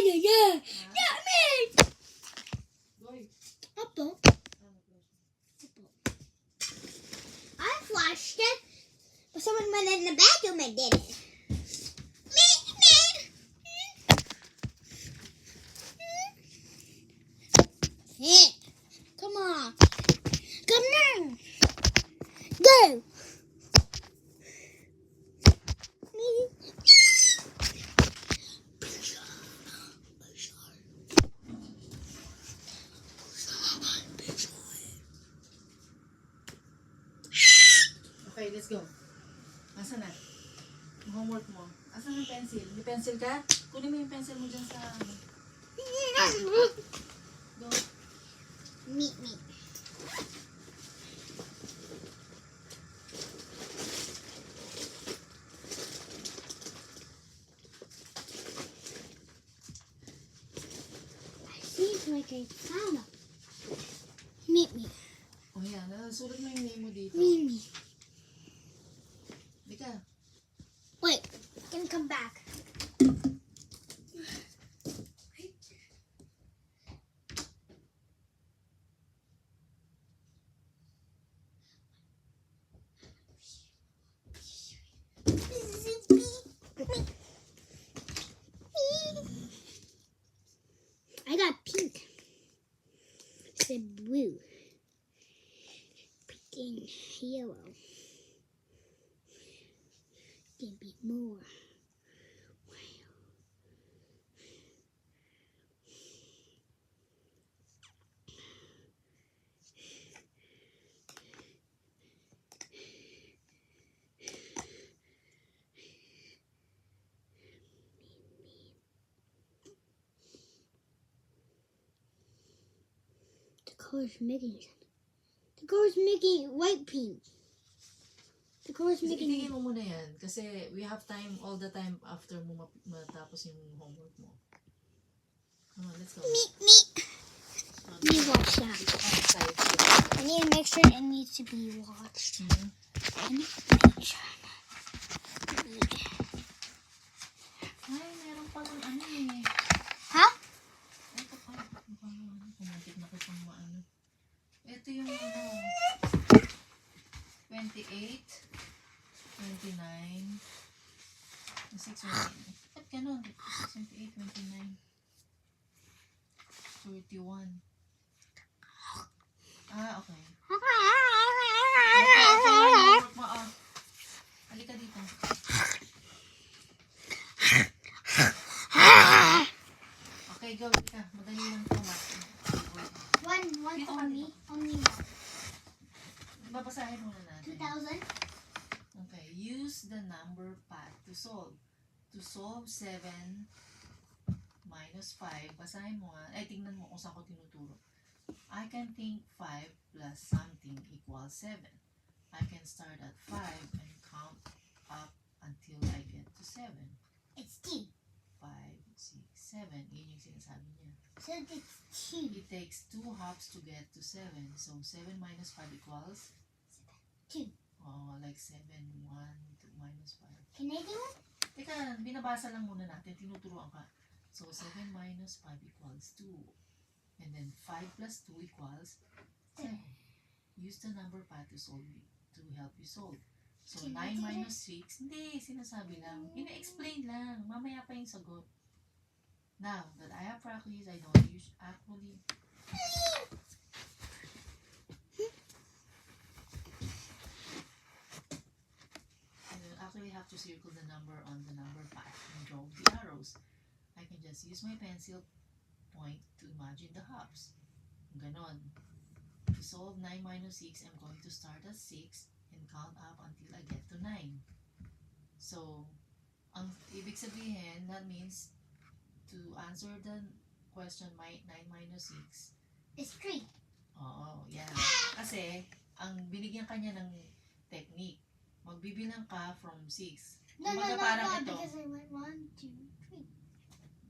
yeah. Ha? Me. Goy. Opo. Ah, nag-flash. I flushed it. But someone went in the bathroom and did it. Me. Hey, come on. Come on. Go. Me. Okay, let's go. Asan na? Yung homework mo. Asan yung pencil? May pencil ka? Kunin mo yung pencil mo dyan sa... Go. Meet me. Seems like I found him. Meet me. O yan, sulat mo yung name mo dito. Meet me. Di ka. Wait, I can come back. I got pink. I said blue. Pink and yellow. Can be more. The color's making white pink. The color's Kasi making itigil mo muna yan. Kasi we have time all the time after mo matapos yung homework mo. Come on, let's go. me. Let me watch that. Outside. I need to make sure it needs to be watched. I need to make sure. Ay, meron palang ano eh. Huh? Ito pa. Kumatik na ko pang maano. Ito yung ano. 28, 29, 6, 28. Ba't ganun? 28, 29, 31. Ah, okay. Homework mo, ah. Halika dito. Okay, go. Ka. Madali lang ito, Mark. One Dito ka, only. dito. Only Babasahin muna natin. 2,000. Okay. Use the number path to solve. To solve 7 minus 5. Basahin mo nga. Ay, tingnan mo kung saan ko tinuturo. I can think 5 plus something equals 7. I can start at 5 and count up until I get to 7. It's T. 5, 6, 7. Yun yung sinasabi niya. So it's T. It takes 2 hops to get to 7. So 7 minus 5 equals? 2. Oh, like 7, 1, 2 minus 5. Can I do it? Teka, binabasa lang muna natin. Tinuturuan ka. So 7 minus 5 equals 2. And then 5 plus 2 equals 7. Use the number path to solve it, to help you solve. So Can 9 I do minus 6, hindi, sinasabi lang. Ina-explain lang. Mamaya pa yung sagot. Now that I have practiced, I know you actually... Actually have to circle the number on the number path and draw the arrows. I can just use my pencil point to imagine the hops. Ganon. To solve 9 minus 6, I'm going to start at 6 and count up until I get to 9. So, ang ibig sabihin, that means to answer the question 9 minus 6. It's 3. Oo, yan. Kasi, ang binigyan kanya ng technique, magbibilang ka from 6. No, Kumbaga parang ito. because I went 1, 2,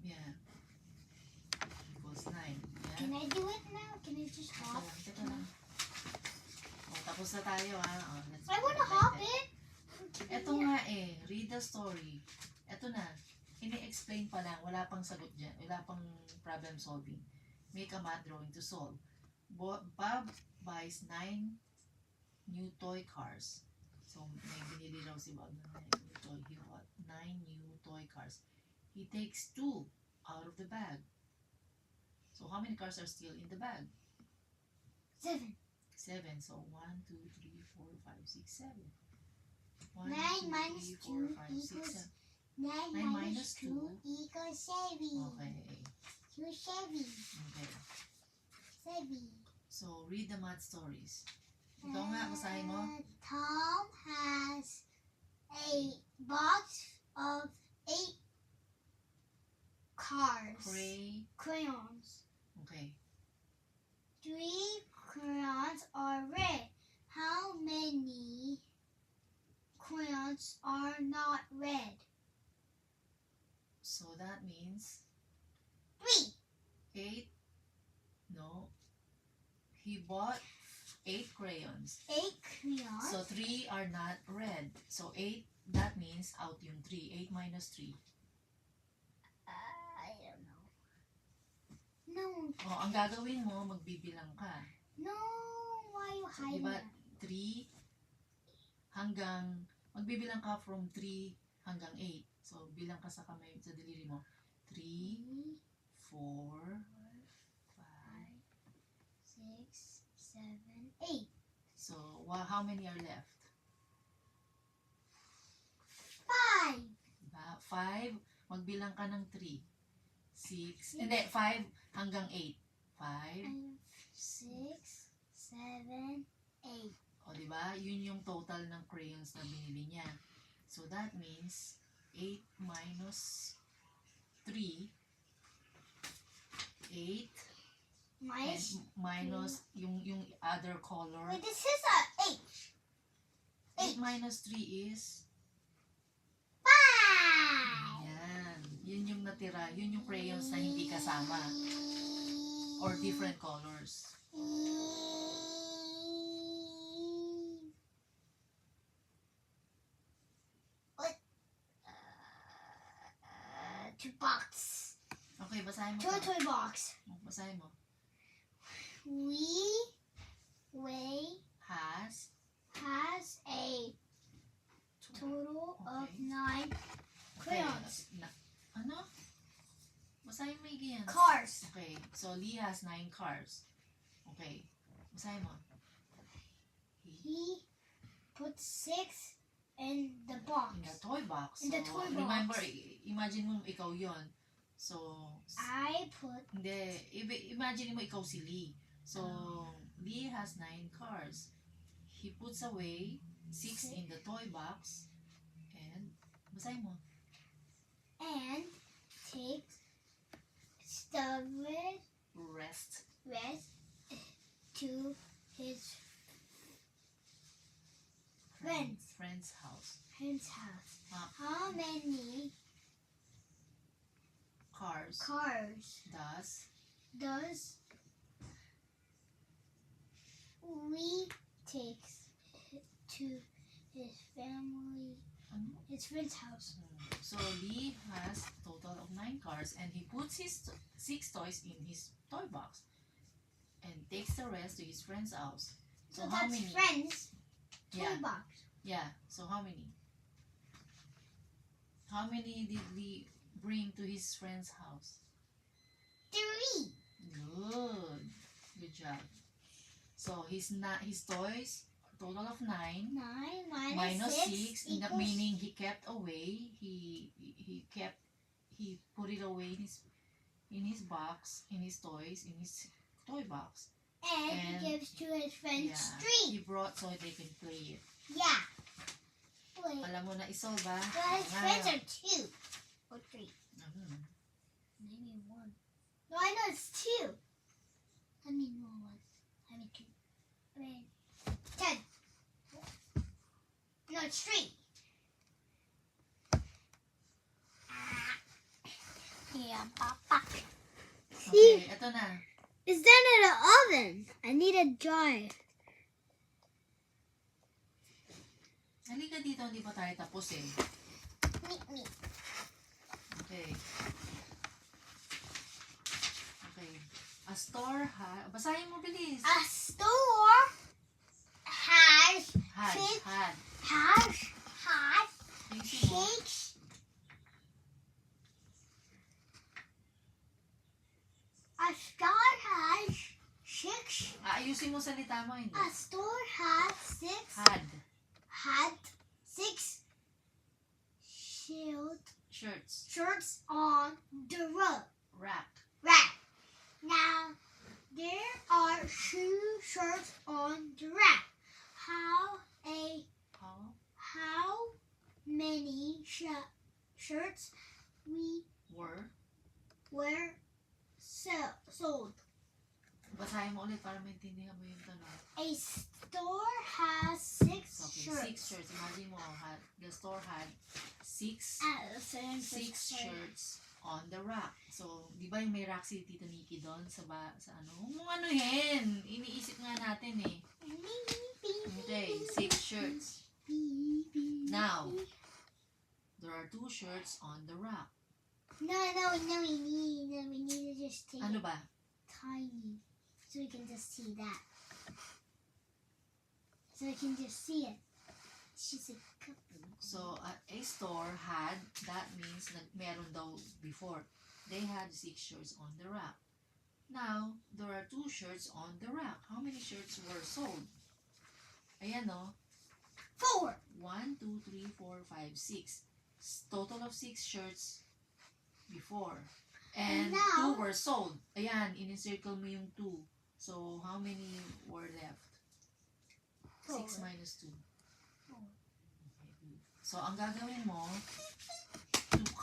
3. Yeah. Equals 9. Yeah. Can I do it now? Can I just hop? Teka lang. O, tapos na tayo ha. O, let's I want to go. hop it. Ito nga eh. Read the story. Ito na. ini-explain pa lang, wala pang sagot dyan, wala pang problem solving. Make a math drawing to solve. Bob buys 9 new toy cars. So, may binili raw si Bob na 9 new toy. He bought 9 new toy cars. He takes 2 out of the bag. So, how many cars are still in the bag? 7. 7. So, 1, 2, 3, 4, 5, 6, 7. 1, 9 2, minus 3, 4, 2 5, 6, equals 7. 9 9 minus minus 2 equals 7. Okay. 2 7. Okay. 7. So, read the math stories. Ikaw nga, basahin mo. Tom has a box of 8 cars. Crayons. Okay. 3 crayons are red. How many crayons are not red? So, that means 3. 8. No. He bought 8 crayons. 8 crayons. So, 3 are not red. So, 8, that means out yung 3. 8 minus 3. I don't know. No. O, ang gagawin mo, magbibilang ka. No. Why you So, hiding diba, that? 3 hanggang, magbibilang ka from 3 hanggang 8. So, bilang ka sa kamay, sa daliri mo. 3, 4, 5. 6, 7, 8. So, how many are left? 5. Diba? 5, magbilang ka ng 3. 6, hindi, 5 hanggang 8. 5, 6, 7, 8. o diba? Yun yung total ng crayons na binili niya. So, that means 8 minus 3, 8, Minus. and minus yung other color. Wait, this is a 8. 8 minus 3 is 5. yan. Yun yung natira. Yun yung crayons na hindi kasama. Or different colors. What? 2 box. Okay, basahin mo. Toy box. Basahin mo. We Has a total of Okay. 9 crayons. Ano? Basahin mo yan. Cars. Okay, so Lee has 9 cars. Okay, basahin mo. He put 6 in the box. In the toy box. In the So, toy box. remember, imagine mo ikaw yon. So, I put hindi. Imagine mo ikaw si Lee. So, Lee has 9 cars. He puts away 6 in the toy box. And, basahin mo. and takes the Rest. rest to his friend's house. house. Ah. How many Cars. does we takes to his friend's house? So, Lee has a total of 9 cars and he puts his 6 toys in his toy box and takes the rest to his friend's house. So, how that's many? friend's toy Yeah. box. Yeah. So, how many? How many did Lee bring to his friend's house? 3. Good job. So, his toys, total of 9. 9 Minus minus 6, 6 equals meaning he kept away. He put it away in his box, in his toys, in his toy box. and and- he gives to his friends Yeah. 3. He brought so they can play it. Yeah. Wait. Alam mo na isolve ba? But his friends are 2 or 3. Mhm. Maybe 1. No, I know it's 2. I mean 1. I mean 2. I mean 10. No, it's 3. Yeah, Papa. Okay, eto na. It's done in the oven. I need a jar. Halika dito, hindi pa tayo tapos eh. Me. Okay. Okay. A store has... Basahin mo, bilis. A store has Had. six- Had. has Ayusin mo. six. A store has six. Ayusin mo salita mo, hindi. A store has six. Had. Had six Shirts. shirts on the Rack. rack. Now there are 2 shirts on the rack. How many shirts we Were. sold? Basahin mo ulit para maintindihan mo yung tanong. A store has 6 Okay, shirts. 6 shirts. Imagine mo, the store had 6 shirts on the rack. So, di ba yung may rack si Tita Nikki doon sa ano? Huwag mong anuhin. Iniisip nga natin eh. Okay, 6 shirts. Now, there are 2 shirts on the rack. No, we need to just take Ano it ba? tiny, so we can just see that. So we can just see it. It's just a couple. So, a store had, that means meron daw before. They had 6 shirts on the rack. Now, there are 2 shirts on the rack. How many shirts were sold? Ayan o. 4. 1, 2, 3, 4, 5, 6. Total of 6 shirts before. And Now- 2 were sold. Ayan, in-circle mo yung 2. So, how many were left? 6 4. minus 2. Four. Okay, good. So, ang gagawin mo,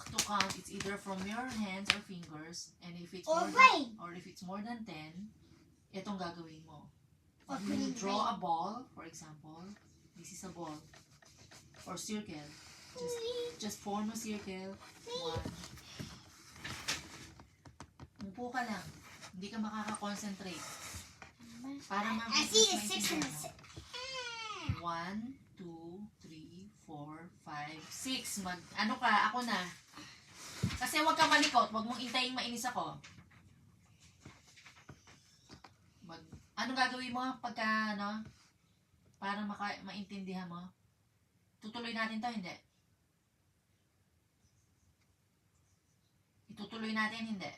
to count, it's either from your hands or fingers, and if it's Or more brain. than, or if it's more than 10, itong gagawin mo. Or You put in draw a ball, for example. This is a ball. Or circle. Just form a circle. 1. Upo ka lang. Hindi ka makaka-concentrate. Para I see the 6 and the 6. 1, 2, 3, 4, 5, 6. Ano ka? Ako na. Kasi huwag ka malikot. Huwag mong intayin mainis ako. Ano gagawin mo pagka, para maintindihan mo? Tutuloy natin to, hindi? Itutuloy natin, hindi?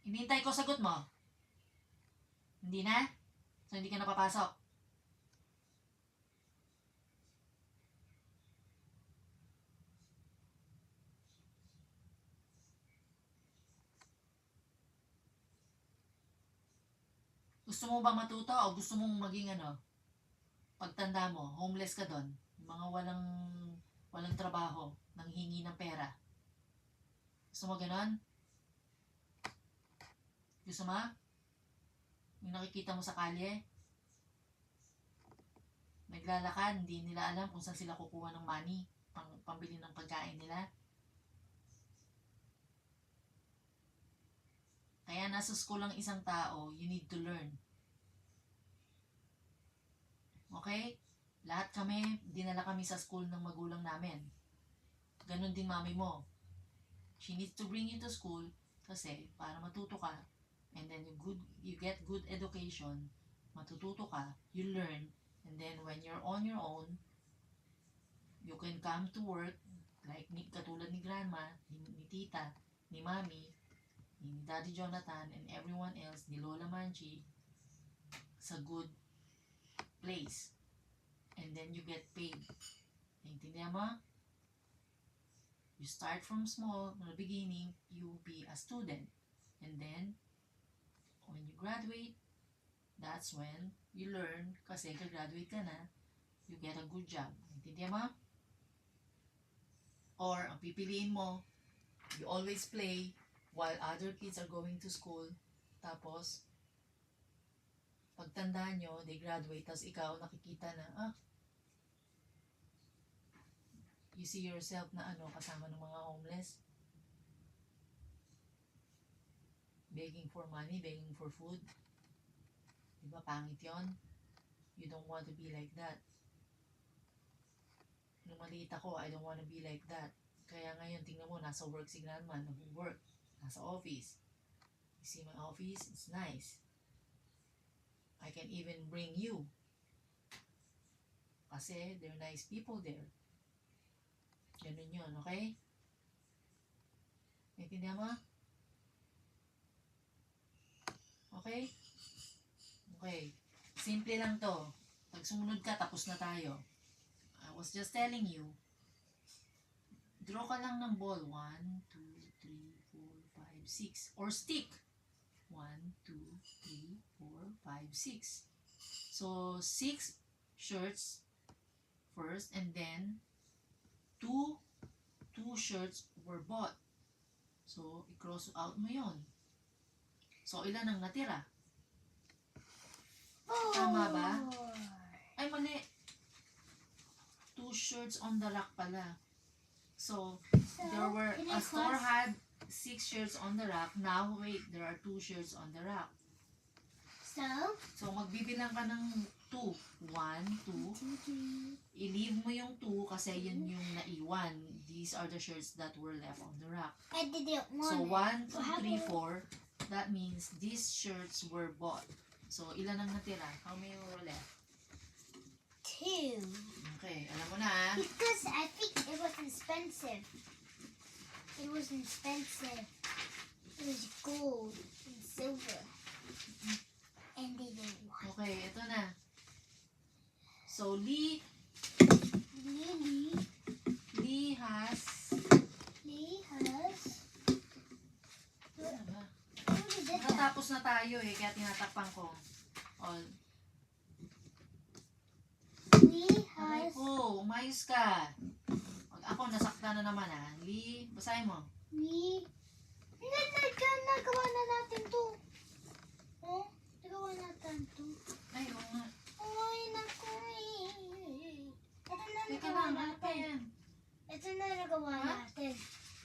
Hinihintay ko sagot mo. Hindi na? So, hindi ka napapasok. Gusto mo ba matuto o gusto mong maging pagtanda mo, homeless ka doon, mga walang trabaho, nanghingi ng pera. Gusto mo ganon? Gusto mo? Yung nakikita mo sa kalye, naglalakad, hindi nila alam kung saan sila kukuha ng money, pambili ng pagkain nila. Kaya nasa school ang isang tao, you need to learn. Okay? Lahat kami, dinala kami sa school ng magulang namin. Ganon din mami mo. She needs to bring you to school kasi para matuto ka. And then you get good education, matututo ka, you learn, and then when you're on your own, you can come to work like katulad ni grandma, ni tita, ni mami, ni Daddy Jonathan, and everyone else, ni Lola Manchi, sa good place. And then you get paid. Naintindihan mo? You start from small, from the beginning, you be a student. And then, when you graduate, that's when you learn, kasi ka-graduate ka na, you get a good job. Naintindihan mo? Or, ang pipiliin mo, you always play while other kids are going to school. Tapos, pagtanda nyo, they graduate, tapos ikaw nakikita na, you see yourself na kasama ng mga homeless. Begging for money, begging for food. Diba, pangit yun? You don't want to be like that. Nung maliit ako, I don't want to be like that. Kaya ngayon, tingnan mo, nasa work si grandma, nag-work, nasa office. You see my office? It's nice. I can even bring you. Kasi, they're nice people there. Ganun yun, okay? Naintindihan mo? Okay? Okay. Simple lang to. Pag sumunod ka, tapos na tayo. I was just telling you, draw ka lang ng ball. 1, 2, 3, 4, 5, 6. Or stick. 1, 2, 3, 4, 5, 6. So, 6 shirts first, and then 2 shirts were bought. So, i-cross out mo yon. So, ilan ang natira? Tama ba? Ay, mali. 2 shirts on the rack pala. So, there were, a store had 6 shirts on the rack. Now, wait, there are 2 shirts on the rack. So, magbibilang ka ng 2. 1, 2. I-leave mo yung 2 kasi yun yung naiwan. These are the shirts that were left on the rack. I didn't want So, it. 1, 2, 3, 4. That means these shirts were bought. So, ilan ang natira? How many were left? 2. Okay, alam mo na. Because I think it was expensive. It was expensive. It was gold and silver. And they didn't want Okay, ito na. So, Lee has... Ano ba? Who did that? Natapos na tayo eh, kaya tinatakpan ko. Oh, Lee aray has ko, umayos ka. Ako, nasakta na naman ah. Lee, basahin mo. Lee. Nagawa na natin to. Oh, nagawa natin to. Ay, oo nga. Ay, naku eh. Ito na Teka nagawa lang, ano pa natin. yan? Ito na nagawa Ha? natin.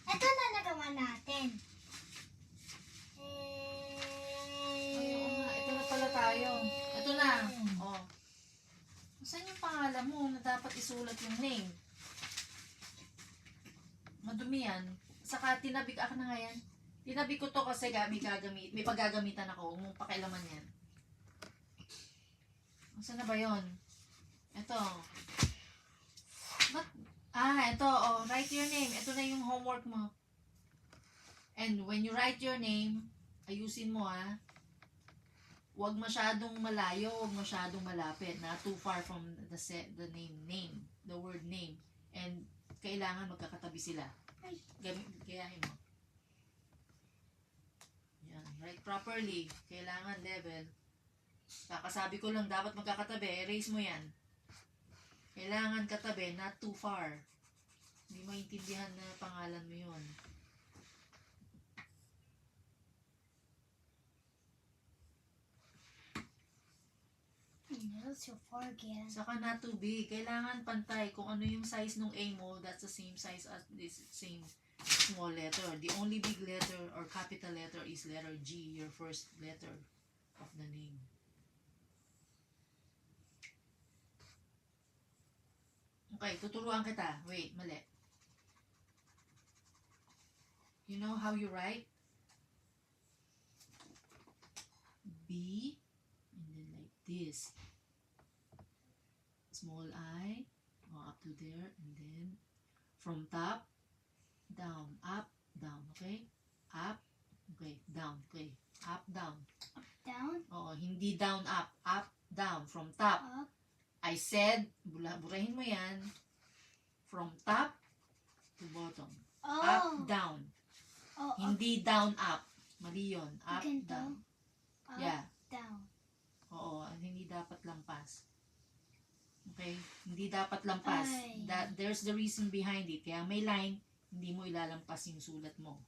Ito na nagawa natin. Ay, oo nga. Ito na pala tayo. Ito na. Oh. Saan yung pangalan mo na dapat isulat yung name? Madumi yan. Saka tinabi ka na nga yan. Tinabi ko to kasi may paggagamitan ako. Huwag mong pakialaman yan. Saan na ba yun? Ito. Ito. Oh, write your name. Ito na yung homework mo. And when you write your name, ayusin mo ah. Huwag masyadong malayo, huwag masyadong malapit. Not too far from the name. The word name. And kailangan magkakatabi sila. Gayahin mo. Yan. Write properly. Kailangan level. Kakasabi ko lang, dapat magkakatabi. Erase mo yan. Kailangan katabi, not too far. Hindi maintindihan na pangalan mo yun. Not so far again. Saka not too big. Kailangan pantay. Kung ano yung size ng A mo, that's the same size as this same small letter. The only big letter or capital letter is letter G, your first letter of the name. Okay, tuturuan kita. Wait, mali. You know how you write? B, and then like this. Small I, go up to there, and then from top, down, up, down, okay? Up, okay, down, okay? Up, down. Down, Oo, hindi down, up, down, from top. up, I said, burahin mo yan, from top to bottom. Up, down. Oh, Hindi down, up. Mali yun. Up, Ganito? down. up, Yeah. down. Oo, hindi dapat lampas. Okay? Hindi dapat lampas. Ay. There's the reason behind it. Kaya may line, hindi mo ilalampas yung sulat mo.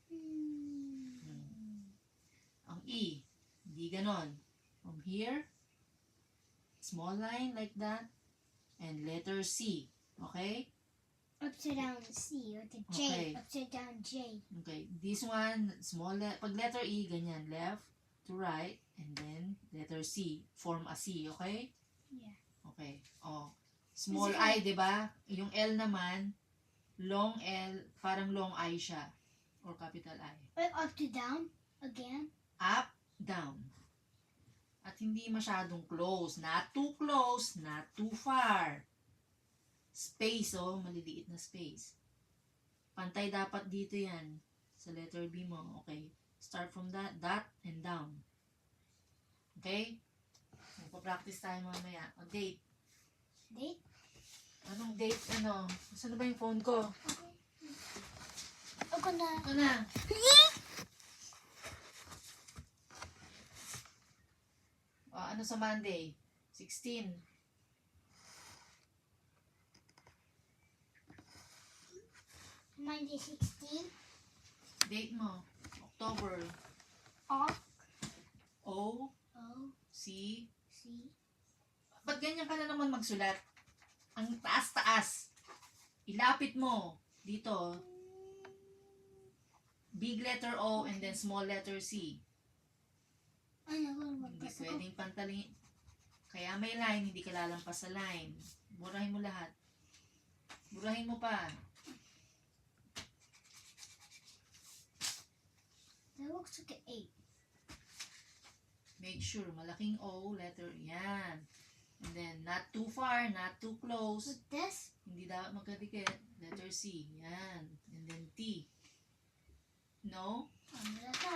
Ang E, hindi ganon. From here, small line like that, and letter C. Okay? Upside down C or the J. Okay. Upside down J. Okay. This one, pag letter E, ganyan. Left to right, and then letter C. Form a C, okay? Yeah. Okay. Oh. Small Is it- I, di ba? Yung L naman, long L, parang long I siya. Or capital I. Like up to down again. Up, down. At hindi masyadong close. Not too close, not too far. Space, oh. Maliliit na space. Pantay dapat dito yan. Sa letter B mo. Okay. Start from that, dot, and down. Okay? Magpa-practice tayo mamaya. O, date. Date. Anong date? Ano? Saan na ba yung phone ko? Ako na. Ito na. O, ano sa Monday? 16. Monday 16. Date mo. October. Off. O, O. C. C. Ba't ganyan ka na naman magsulat? Ang taas-taas. Ilapit mo. Dito. Big letter O and then small letter C. Ano ko Hindi magpas ako? pwedeng pantalin. Kaya may line, hindi ka lalampas sa line. Burahin mo lahat. Burahin mo pa. That looks like an 8. Make sure, malaking O, letter, yan. And then, not too far, not too close. With this? Hindi dapat magkadikit. Letter C, yan. And then T. No? Ano na to?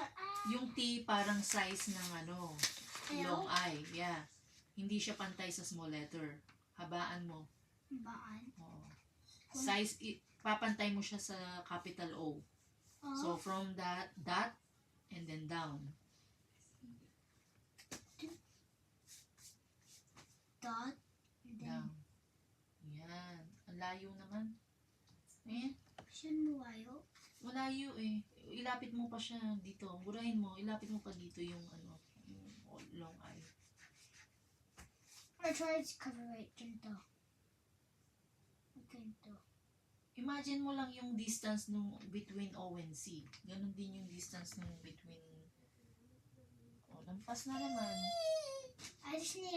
Yung T parang size ng ano, long L? I. Yeah. Hindi siya pantay sa small letter. Habaan mo. Baan? Oo. Size, papantay mo siya sa capital O. O. So, from that, dot, and then down. Dot. And then, Down. Yan. Ang layo naman. Eh, saan mo ayaw? malayo eh. Ilapit mo pa siya dito. Burahin mo. Ilapit mo pa dito yung ano, yung long I. I tried to cover it. Ganito. Ganito. Imagine mo lang yung distance nung between O and C. Ganon din yung distance nung between... Oh, lampas na naman. I just need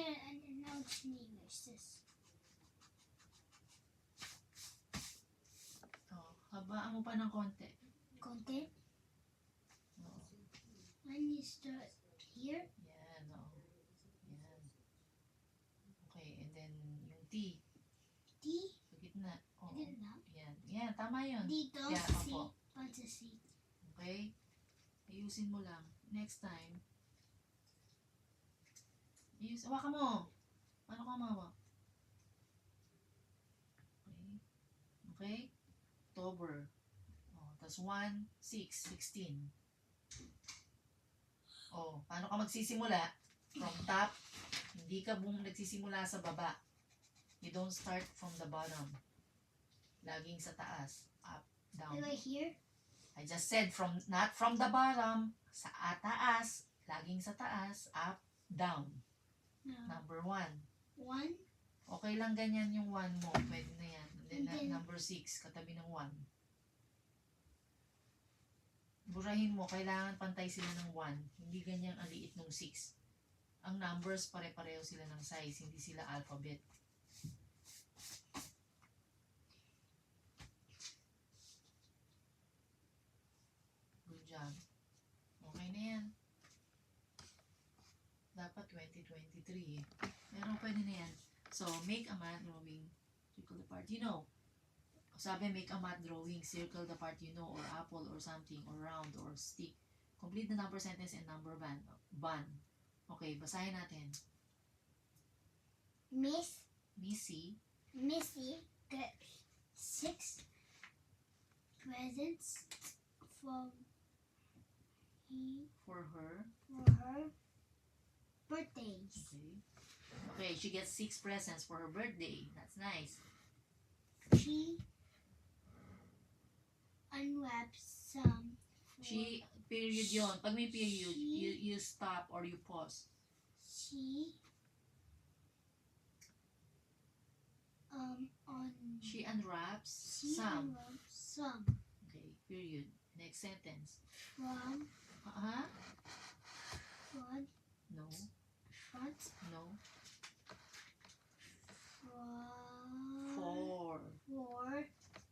now just need to mix this. Oh, habaan mo pa ng konti. Konti. Oh, I need to start here. yan, oh. Yan. Okay, and then yung T. D. Sa gitna. Oh, Ganda. yan. Yan, tama yun. Dito. Yeah, C. opo. Pansa C. Okay? Ayusin mo lang. Next time. Hawakan mo. Paano ka mawak? Okay. Okay? October. Oh, tas 1, 6, 16. Oh, paano ka magsisimula? From top, hindi ka nagsisimula sa baba. You don't start from the bottom. Laging sa taas. Up, down. Right here. I just said not from the bottom, sa taas, laging sa taas, up, down. No. Number 1. 1. Okay lang ganyan yung 1 mo, pwede na yan. And then, And then- number 6, katabi ng 1. Burahin mo, kailangan pantay sila ng 1. Hindi ganyan ang liit ng 6. Ang numbers, pare-pareho sila ng size, hindi sila alphabet. Good job. Okay na yan. Dapat 2023 eh. Pero pwede na yan. So, make a math drawing. Circle the part you know. Sabi, make a math drawing. Circle the part you know, or apple, or something, or round, or stick. Complete the number sentence and number bun. Okay, basahin natin. Missy got 6 presents from for her. her birthdays. Okay. Okay, she gets 6 presents for her birthday. That's nice. She unwraps some. She, period yon. Pag may period, She- you stop or you pause. She She unwraps she some. unwraps some Okay, period. Next sentence. from Uh-huh. from No. Front. No. Four. 4.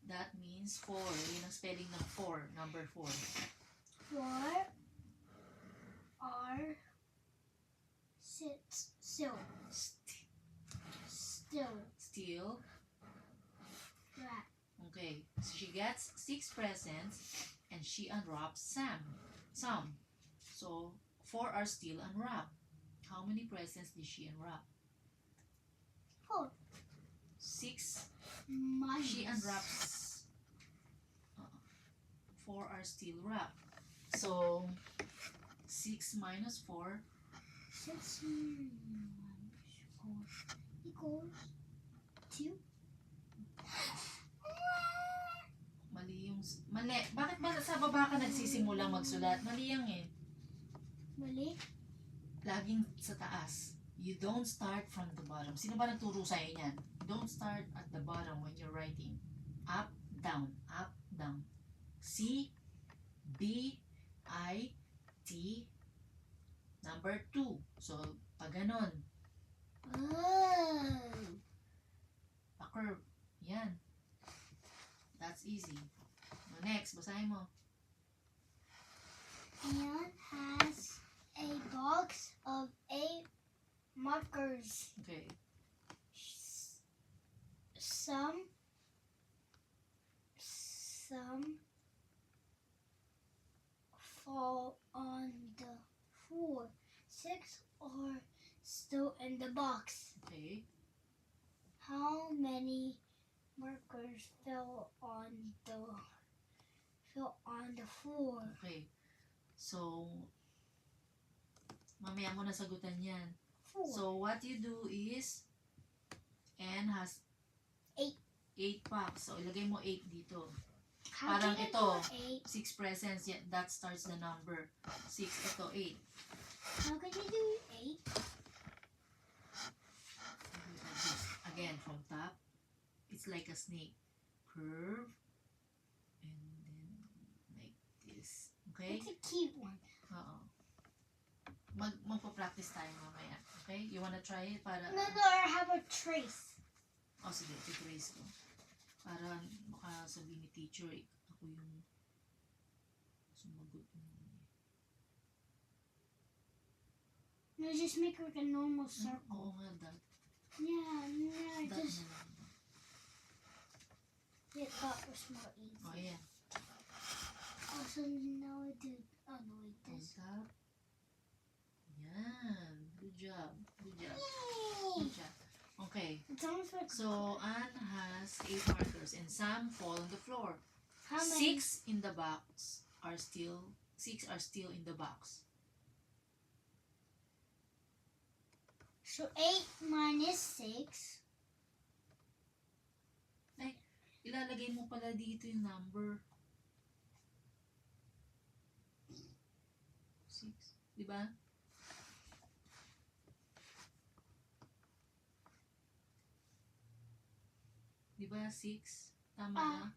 That means 4. Yun ang spelling ng 4. Number 4. 4 are still. Still. Rat. Okay. So she gets 6 presents and she unwraps some. So 4 are still unwrapped. How many presents did she unwrap? 4. 6. Minus. She unwraps. 4 are still wrapped. So 6 minus 4. 6 minus 4 equals 2. Mali. Bakit ba sa baba ka nagsisimulang magsulat? Mali yan eh. Mali. Laging sa taas. You don't start from the bottom. Sino ba nagturo sa'yo niyan? Don't start at the bottom when you're writing. Up, down. Up, down. C, B, I, T, number 2. So, pag ganon, Oh. pa-curve. Yan. That's easy. Next, basahin mo. Anne has a box of 8 markers. Okay. Some fall on the floor. 6 are still in the box. Okay. How many markers fell on the floor? Okay. So, mamaya mo nasagutan yan. 4. So, what you do is, N has 8. 8 packs. So, ilagay mo 8 dito. How Parang can I ito. do 8? 6 presents, yeah, that starts the number. 6, ito, 8. How can you do 8? Again, from top, it's like a snake. Curve, and then like this. Okay? It's a cute one. Oo. Magpa-practice tayo mamaya. Okay? You wanna try it? Para, No, I have a trace. oh, sige, titrace ko. Para baka sabihin ni teacher, ako yung sumagot. No, just make like a normal Oo circle. nga, that. Yeah, That just na lang. that was more easy. Oh, yeah. Also, now I do. Oh no, wait, On this. top. Yan. Good job. Good job. Yay! Good job. Okay. It's almost like So, Anne has 8 markers and some fall on the floor. how many? 6 in the box are still, 6 are still in the box. So 8 minus 6. Ilalagay mo pala dito yung number. 6. Diba? Diba 6? Tama na?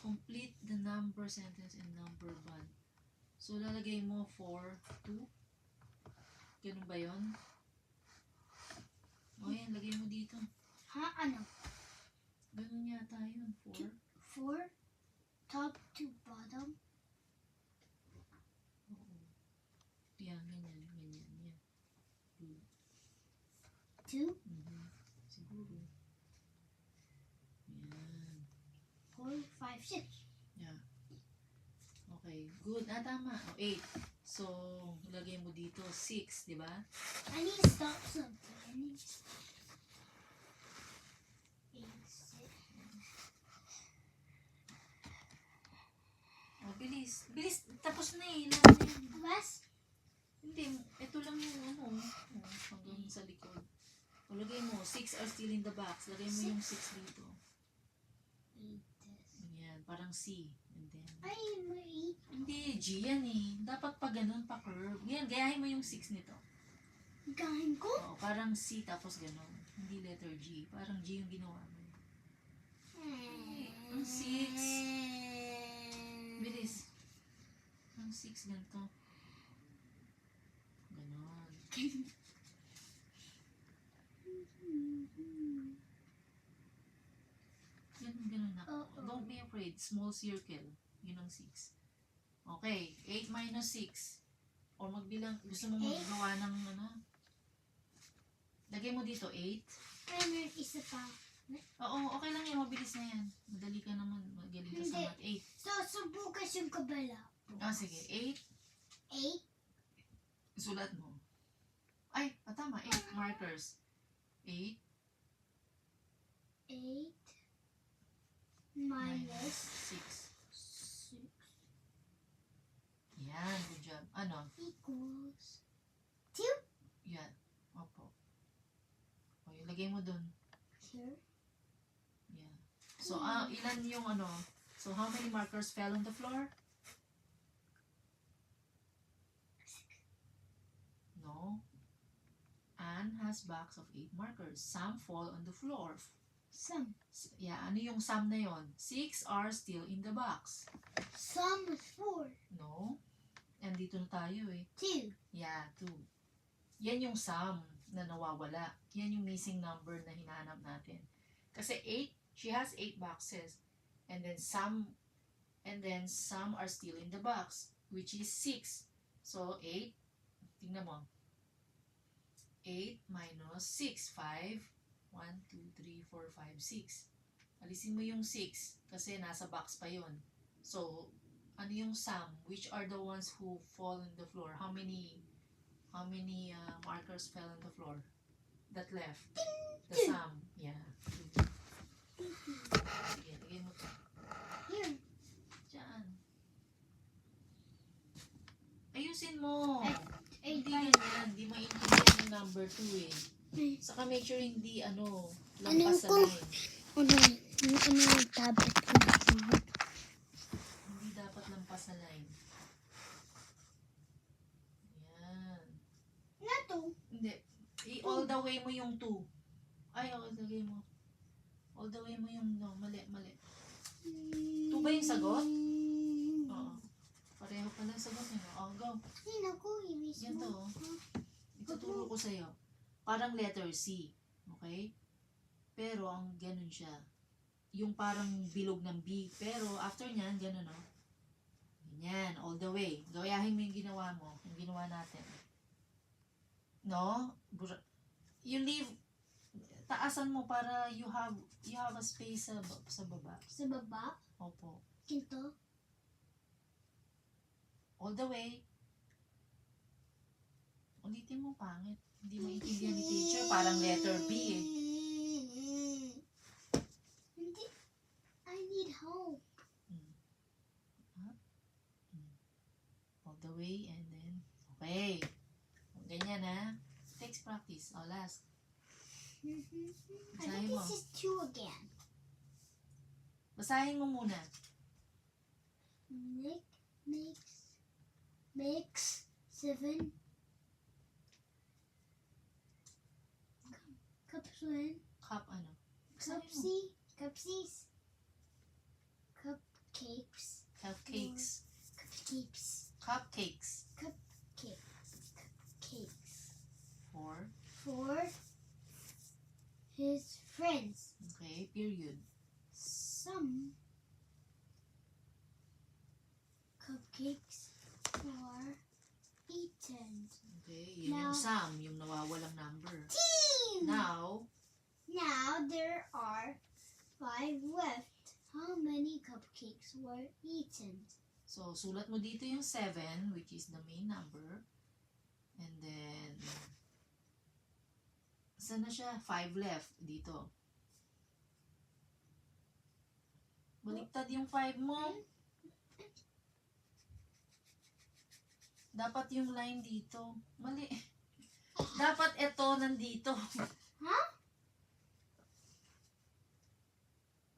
Complete the number sentence and number bond. So, lalagay mo 4, 2. Ganun ba yun? O yan, lagay mo dito. Ha? Ano? Ganun yata yun. 4. 4 top to bottom. Oo. Yan, ganyan, ganyan. Yan. 2 Siguro. Yan. 4 5 6. Yeah. Okay. Good. Tama. O, 8. So, ilagay mo dito 6, di ba? I need to stop something. I need to stop. 8 6. O, bilis. Bilis. Tapos na eh. Lahat na yan. Last. Hindi. Ito lang yung ano. Hanggang sa likod. O, lagay mo. 6 are still in the box. Lagay mo yung 6 dito. 8 this. Yan. Parang C. And then, Ay, may 8. hindi. G yan eh. Dapat pa ganun, pa curve. Yan. Gayahin mo yung 6 nito. Gahin ko? Oo. Parang C tapos ganun. Hindi letter G. Parang G yung ginawa mo. Ang 6. Bilis. Ang 6 ganito. Ganon. Ganun na. Oo. Don't be afraid. Small circle. Yun ang 6. Okay. 8 minus 6. Or magbilang. Gusto mo magawa ng ano? Lagay mo dito 8. Meron isa pa. Oo, okay lang yan. Mabilis na yan. Madali ka naman. Magaling ka sa Hindi. math. 8. So, subukas yung kabala. Sige. 8. 8. Sulat mo. Ay, tama. 8 markers. 8 8 minus 6. 6 Yan. Good job. Ano? equals 2. Yan. Opo. O, ilagay mo dun. Here. Yeah. So, ilan yung ano? So, how many markers fell on the floor? No. Anne has box of 8 markers. Some fall on the floor. Some. Yeah, ano yung sum na yon? 6 are still in the box. Some is 4. No. Andito na tayo eh. 2. Yeah, 2. Yan yung sum na nawawala. Yan yung missing number na hinahanap natin. Kasi 8, she has 8 boxes. And then some are still in the box, which is 6. So 8, tingnan mo. 8 minus 6, 5. 1, 2, 3, 4, 5, 6. Alisin mo yung 6 kasi nasa box pa yon. So, ano yung sum? Which are the ones who fall on the floor? How many markers fell on the floor? That left. The sum. Yeah. Sige, lagay mo to. Here. Diyan. Ayusin mo. Ay, Hindi ganyan. Hindi maintindihan yung number 2 eh. Saka make sure hindi lampas sa line. Ano yung tablet ko? Hindi dapat lampas sa line. Yan. Na to. Hindi. All the way mo yung 2. Ay, all the way mo. All the way mo yung mali. 2 ba yung sagot? Oo. Pareho pala sagot nyo. Go. Ay, naku, inis Yan to. mo. Ituturo ko sa'yo. Parang letter C. Okay? Pero ang ganun siya. Yung parang bilog ng B. Pero after nyan, ganun o. Ganyan. All the way. Gayahin mo yung ginawa mo. Yung ginawa natin. No? You leave. Taasan mo para you have a space sa baba. Sa baba? Opo. Ito? All the way. Ulitin mo, pangit. Hindi maintindihan ni teacher. Parang letter B eh. Hindi. I need help. All the way and then, okay. Ganyan ha. Takes practice. Last. I Basahin think mo. this is 2 again. Basahin mo muna. Nick makes 7 cups when Cup ano? Basahin mo. cupsies cupcakes Cupcakes. cupcakes For. for his friends. Okay, period. Some cupcakes are eaten. Okay, yun yung Now- sum, yung nawawalang number. Team! Now, There are 5 left. How many cupcakes were eaten? so sulat mo dito yung 7, which is the main number. And then, saan na siya? 5 left dito. Baliktad yung 5 mo. Dapat yung line dito. Mali. Dapat ito nandito. Ha?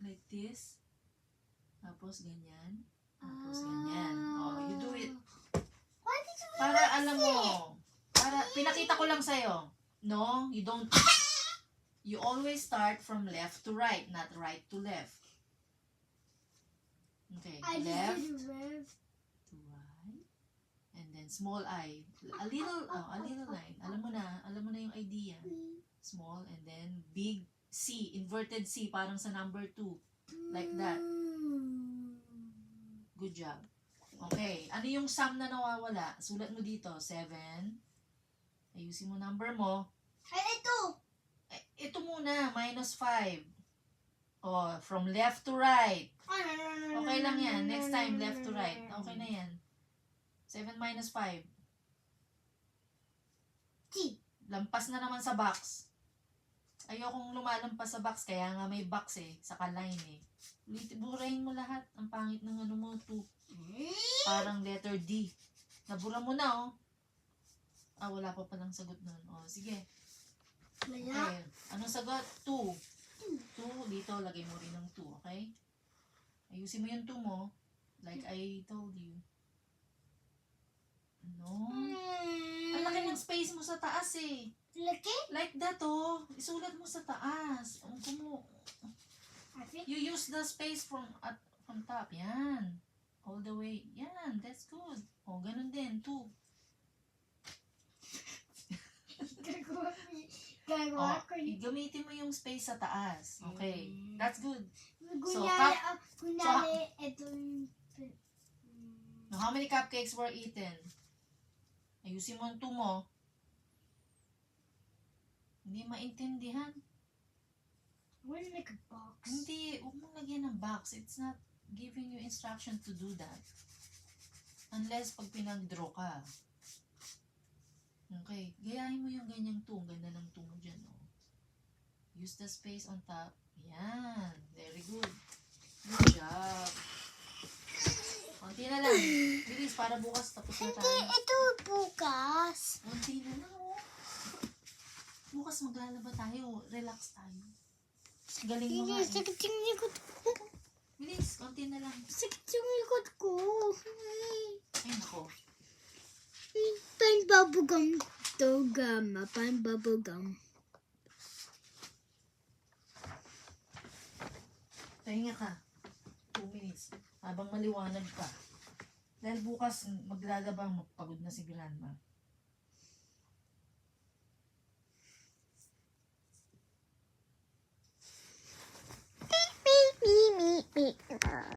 Like this. Tapos ganyan. Tapos ganyan. Oh, you do it. Why did you Para alam mo. Para, pinakita ko lang sa'yo. No, you don't. You always start from left to right, not right to left. Okay, I left just did left. to right. then small I. A little line. Alam mo na yung idea. Small, and then big C, inverted C, parang sa number 2. Like that. Good job. Okay, ano yung sum na nawawala? Sulat mo dito, 7. Ayusin mo number mo. Ay, ito! Ito muna, minus 5. Oh, from left to right. Okay lang yan. Next time, left to right. Okay na yan. 7 minus 5. T. Lampas na naman sa box. Ayokong lumalampas sa box, kaya nga may box eh. Saka line eh. Burahin mo lahat. Ang pangit ng ano mo, 2. Parang letter D. Nabura mo na, oh. Wala pa palang sagot nun. Oh, sige. Wala. Okay. Anong sagot? 2. 2. Dito, lagay mo rin ng 2, okay? Ayusin mo yung 2 mo. Like I told you. No. Ang laki ng space mo sa taas eh. Laki? Like that, oh. Isulat mo sa taas. You use the space from top. Yan. All the way. Yan. That's good. Oh, ganun din. 2. Gagawa ko yun. Gamitin mo yung space sa taas. Okay. That's good. Kunyari, ito yung... Now, how many cupcakes were eaten? Ayusin mo yung 2 mo. Hindi maintindihan. We'll make a box. Hindi. Huwag mong lagyan ng box. It's not giving you instruction to do that. Unless pag pinag-draw ka. Okay. Gayahin mo yung ganyang 2. Ang ganda ng 2 mo dyan. Oh. Use the space on top. Yan. Very good. Good job. Konti na lang. Bilis, para bukas tapos na tayo. Ito bukas. Konti na lang. Oh. Bukas maglalaba tayo. Relax tayo. Galing mo nga eh. Sakit yung likod ko. Bilis, konti na lang. Sakit yung likod ko. Ay, nako. Pan-bubblegum to gama. Pan-bubblegum. Pahinga ka. 2 minutes. Habang maliwanag ka. Dahil bukas maglalabang pagod na si Grandma. Me.